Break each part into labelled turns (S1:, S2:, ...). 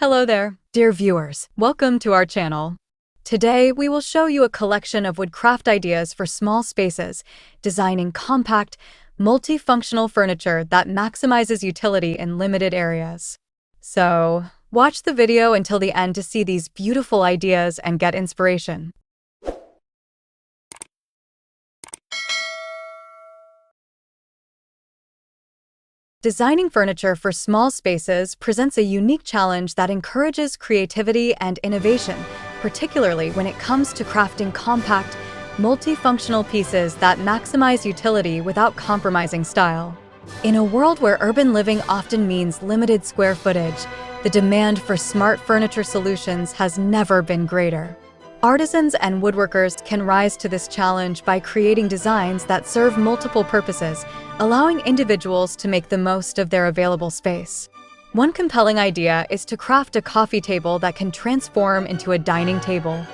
S1: Hello there, dear viewers. Welcome to our channel. Today, we will show you a collection of woodcraft ideas for small spaces, designing compact, multifunctional furniture that maximizes utility in limited areas. So, watch the video until the end to see these beautiful ideas and get inspiration. Designing furniture for small spaces presents a unique challenge that encourages creativity and innovation, particularly when it comes to crafting compact, multifunctional pieces that maximize utility without compromising style. In a world where urban living often means limited square footage, the demand for smart furniture solutions has never been greater. Artisans and woodworkers can rise to this challenge by creating designs that serve multiple purposes, allowing individuals to make the most of their available space. One compelling idea is to craft a coffee table that can transform into a dining table.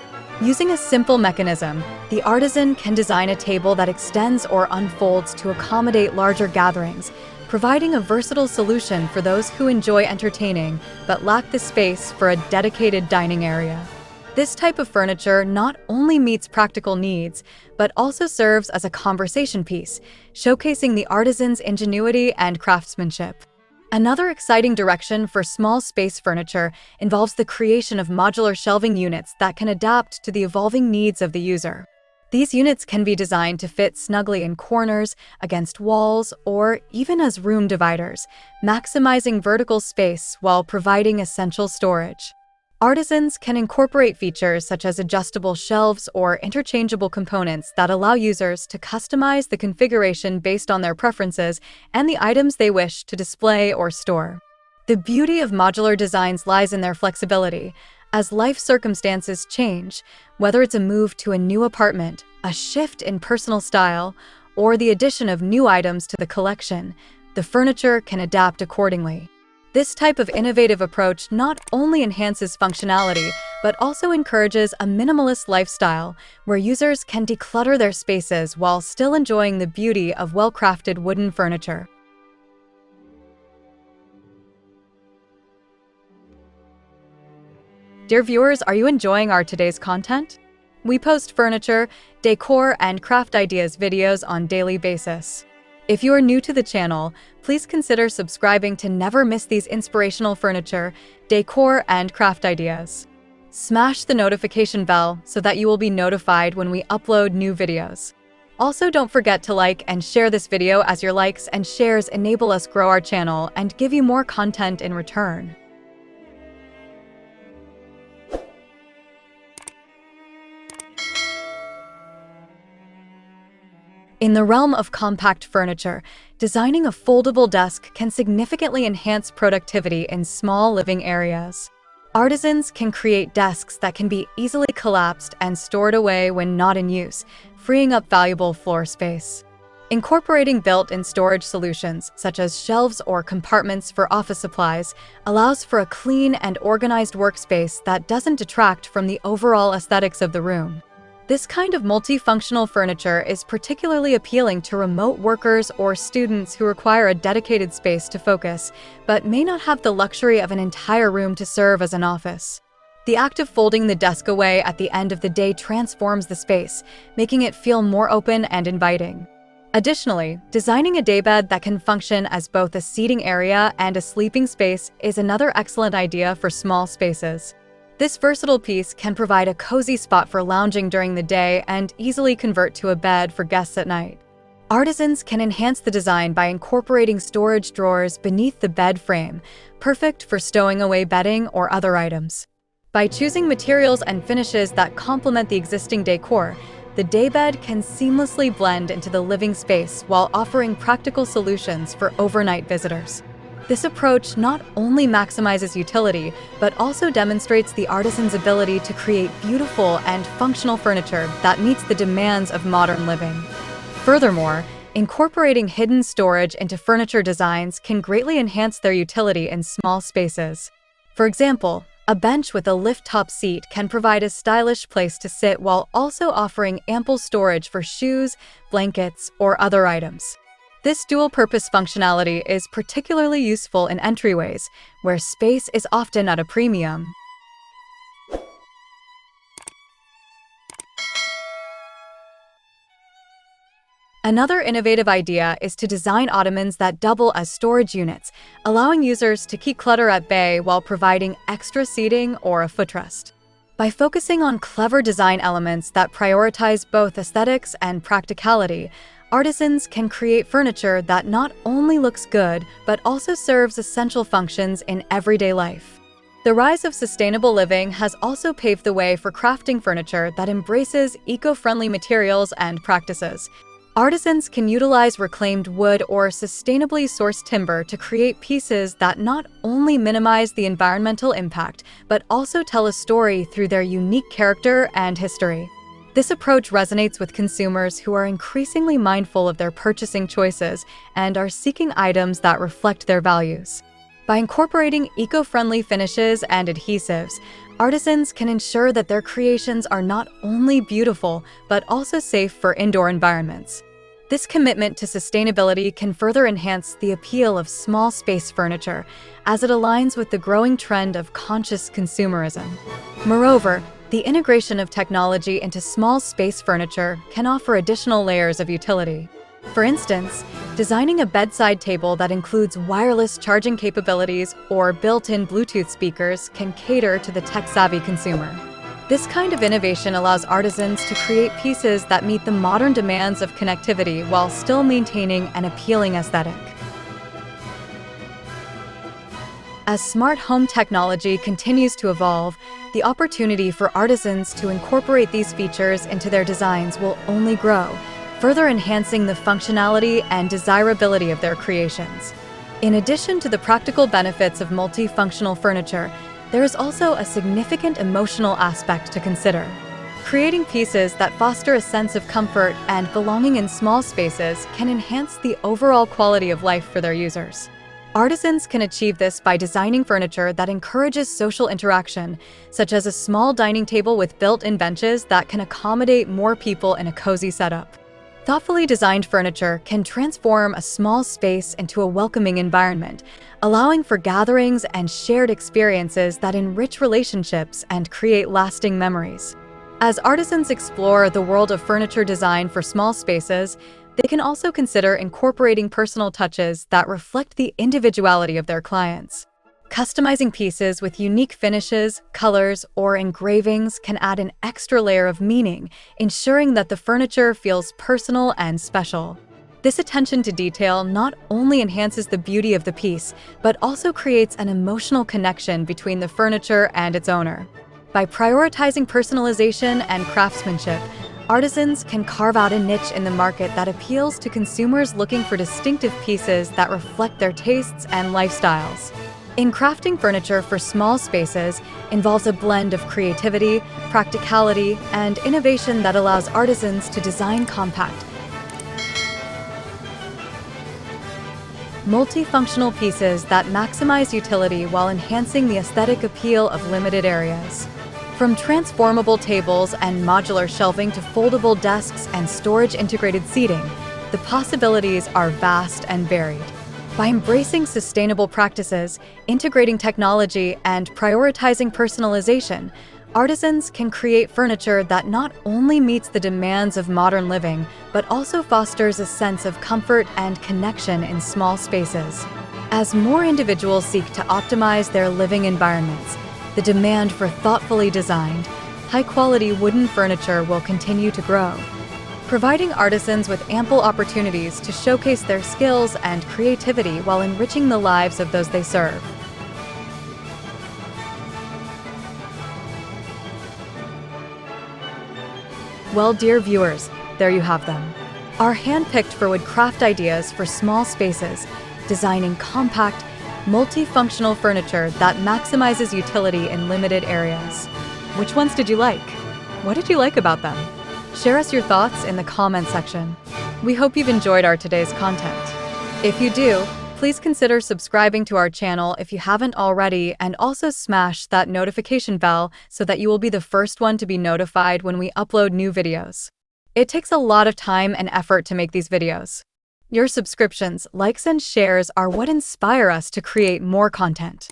S1: Using a simple mechanism, the artisan can design a table that extends or unfolds to accommodate larger gatherings, providing a versatile solution for those who enjoy entertaining but lack the space for a dedicated dining area. This type of furniture not only meets practical needs, but also serves as a conversation piece, showcasing the artisan's ingenuity and craftsmanship. Another exciting direction for small space furniture involves the creation of modular shelving units that can adapt to the evolving needs of the user. These units can be designed to fit snugly in corners, against walls, or even as room dividers, maximizing vertical space while providing essential storage. Artisans can incorporate features such as adjustable shelves or interchangeable components that allow users to customize the configuration based on their preferences and the items they wish to display or store. The beauty of modular designs lies in their flexibility. As life circumstances change, whether it's a move to a new apartment, a shift in personal style, or the addition of new items to the collection, the furniture can adapt accordingly. This type of innovative approach not only enhances functionality, but also encourages a minimalist lifestyle where users can declutter their spaces while still enjoying the beauty of well-crafted wooden furniture. Dear viewers, are you enjoying our today's content? We post furniture, decor, and craft ideas videos on a daily basis. If you are new to the channel, please consider subscribing to never miss these inspirational furniture, decor, and craft ideas. Smash the notification bell so that you will be notified when we upload new videos. Also, don't forget to like and share this video, as your likes and shares enable us grow our channel and give you more content in return. In the realm of compact furniture, designing a foldable desk can significantly enhance productivity in small living areas. Artisans can create desks that can be easily collapsed and stored away when not in use, freeing up valuable floor space. Incorporating built-in storage solutions, such as shelves or compartments for office supplies, allows for a clean and organized workspace that doesn't detract from the overall aesthetics of the room. This kind of multifunctional furniture is particularly appealing to remote workers or students who require a dedicated space to focus, but may not have the luxury of an entire room to serve as an office. The act of folding the desk away at the end of the day transforms the space, making it feel more open and inviting. Additionally, designing a daybed that can function as both a seating area and a sleeping space is another excellent idea for small spaces. This versatile piece can provide a cozy spot for lounging during the day and easily convert to a bed for guests at night. Artisans can enhance the design by incorporating storage drawers beneath the bed frame, perfect for stowing away bedding or other items. By choosing materials and finishes that complement the existing decor, the daybed can seamlessly blend into the living space while offering practical solutions for overnight visitors. This approach not only maximizes utility, but also demonstrates the artisan's ability to create beautiful and functional furniture that meets the demands of modern living. Furthermore, incorporating hidden storage into furniture designs can greatly enhance their utility in small spaces. For example, a bench with a lift-top seat can provide a stylish place to sit while also offering ample storage for shoes, blankets, or other items. This dual-purpose functionality is particularly useful in entryways, where space is often at a premium. Another innovative idea is to design ottomans that double as storage units, allowing users to keep clutter at bay while providing extra seating or a footrest. By focusing on clever design elements that prioritize both aesthetics and practicality, artisans can create furniture that not only looks good, but also serves essential functions in everyday life. The rise of sustainable living has also paved the way for crafting furniture that embraces eco-friendly materials and practices. Artisans can utilize reclaimed wood or sustainably sourced timber to create pieces that not only minimize the environmental impact, but also tell a story through their unique character and history. This approach resonates with consumers who are increasingly mindful of their purchasing choices and are seeking items that reflect their values. By incorporating eco-friendly finishes and adhesives, artisans can ensure that their creations are not only beautiful, but also safe for indoor environments. This commitment to sustainability can further enhance the appeal of small space furniture, as it aligns with the growing trend of conscious consumerism. Moreover, the integration of technology into small space furniture can offer additional layers of utility. For instance, designing a bedside table that includes wireless charging capabilities or built-in Bluetooth speakers can cater to the tech-savvy consumer. This kind of innovation allows artisans to create pieces that meet the modern demands of connectivity while still maintaining an appealing aesthetic. As smart home technology continues to evolve, the opportunity for artisans to incorporate these features into their designs will only grow, further enhancing the functionality and desirability of their creations. In addition to the practical benefits of multifunctional furniture, there is also a significant emotional aspect to consider. Creating pieces that foster a sense of comfort and belonging in small spaces can enhance the overall quality of life for their users. Artisans can achieve this by designing furniture that encourages social interaction, such as a small dining table with built-in benches that can accommodate more people in a cozy setup. Thoughtfully designed furniture can transform a small space into a welcoming environment, allowing for gatherings and shared experiences that enrich relationships and create lasting memories. As artisans explore the world of furniture design for small spaces, they can also consider incorporating personal touches that reflect the individuality of their clients. Customizing pieces with unique finishes, colors, or engravings can add an extra layer of meaning, ensuring that the furniture feels personal and special. This attention to detail not only enhances the beauty of the piece, but also creates an emotional connection between the furniture and its owner. By prioritizing personalization and craftsmanship, artisans can carve out a niche in the market that appeals to consumers looking for distinctive pieces that reflect their tastes and lifestyles. In crafting furniture for small spaces involves a blend of creativity, practicality, and innovation that allows artisans to design compact, multifunctional pieces that maximize utility while enhancing the aesthetic appeal of limited areas. From transformable tables and modular shelving to foldable desks and storage-integrated seating, the possibilities are vast and varied. By embracing sustainable practices, integrating technology, and prioritizing personalization, artisans can create furniture that not only meets the demands of modern living, but also fosters a sense of comfort and connection in small spaces. As more individuals seek to optimize their living environments, the demand for thoughtfully designed, high-quality wooden furniture will continue to grow, providing artisans with ample opportunities to showcase their skills and creativity while enriching the lives of those they serve. Well, dear viewers, there you have them. Our hand-picked for wood craft ideas for small spaces, designing compact, multifunctional furniture that maximizes utility in limited areas. Which ones did you like? What did you like about them? Share us your thoughts in the comment section. We hope you've enjoyed our today's content. If you do, please consider subscribing to our channel if you haven't already, and also smash that notification bell so that you will be the first one to be notified when we upload new videos. It takes a lot of time and effort to make these videos. Your subscriptions, likes, and shares are what inspire us to create more content.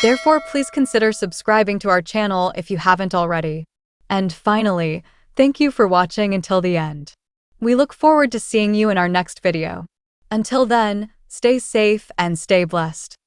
S1: Therefore, please consider subscribing to our channel if you haven't already. And finally, thank you for watching until the end. We look forward to seeing you in our next video. Until then, stay safe and stay blessed.